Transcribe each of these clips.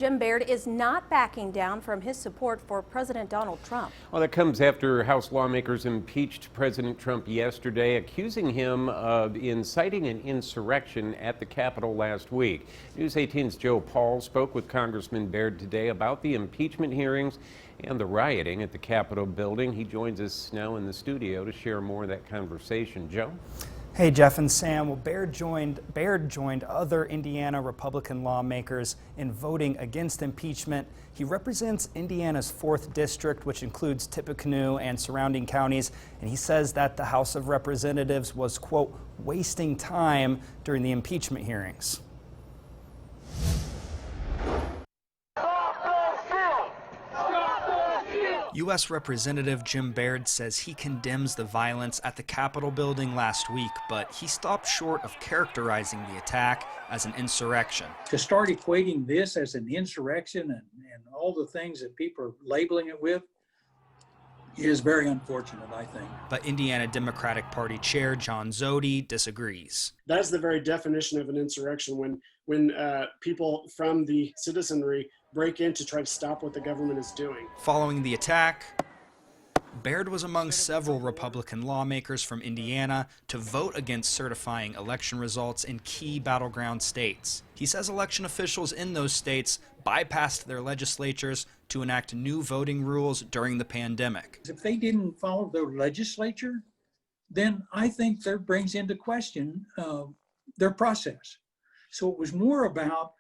Jim Baird is not backing down from his support for President Donald Trump. Well, that comes after House lawmakers impeached President Trump yesterday, accusing him of inciting an insurrection at the Capitol last week. News 18's Joe Paul spoke with Congressman Baird today about the impeachment hearings and the rioting at the Capitol building. He joins us now in the studio to share more of that conversation. Joe? Hey, Jeff and Sam. Well, Baird joined other Indiana Republican lawmakers in voting against impeachment. He represents Indiana's 4th district, which includes Tippecanoe and surrounding counties, and he says that the House of Representatives was, quote, wasting time during the impeachment hearings. U.S. Representative Jim Baird says he condemns the violence at the Capitol building last week, but he stopped short of characterizing the attack as an insurrection. To start equating this as an insurrection and all the things that people are labeling it with is very unfortunate, I think. But Indiana Democratic Party Chair John Zody disagrees. That's the very definition of an insurrection, when people from the citizenry break in to try to stop what the government is doing. Following the attack, Baird was among several Republican lawmakers from Indiana to vote against certifying election results in key battleground states. He says election officials in those states bypassed their legislatures to enact new voting rules during the pandemic. If they didn't follow their legislature, then I think that brings into question their process. So it was more about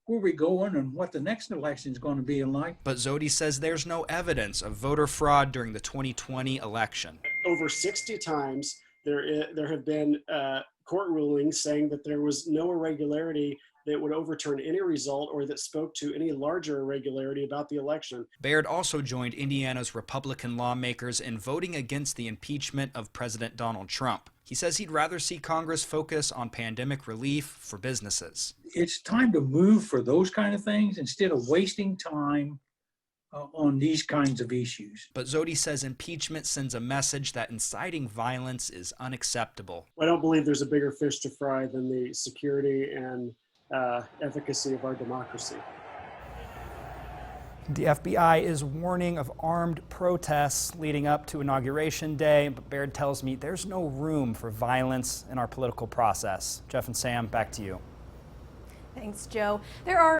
where we're going and what the next election is going to be like. But Zody says there's no evidence of voter fraud during the 2020 election. Over 60 times there have been court rulings saying that there was no irregularity that would overturn any result or that spoke to any larger irregularity about the election. Baird also joined Indiana's Republican lawmakers in voting against the impeachment of President Donald Trump. He says he'd rather see Congress focus on pandemic relief for businesses. It's time to move for those kind of things instead of wasting time on these kinds of issues. But Zody says impeachment sends a message that inciting violence is unacceptable. I don't believe there's a bigger fish to fry than the security and efficacy of our democracy. The FBI is warning of armed protests leading up to Inauguration Day, but Baird tells me there's no room for violence in our political process. Jeff and Sam, back to you. Thanks, Joe. There are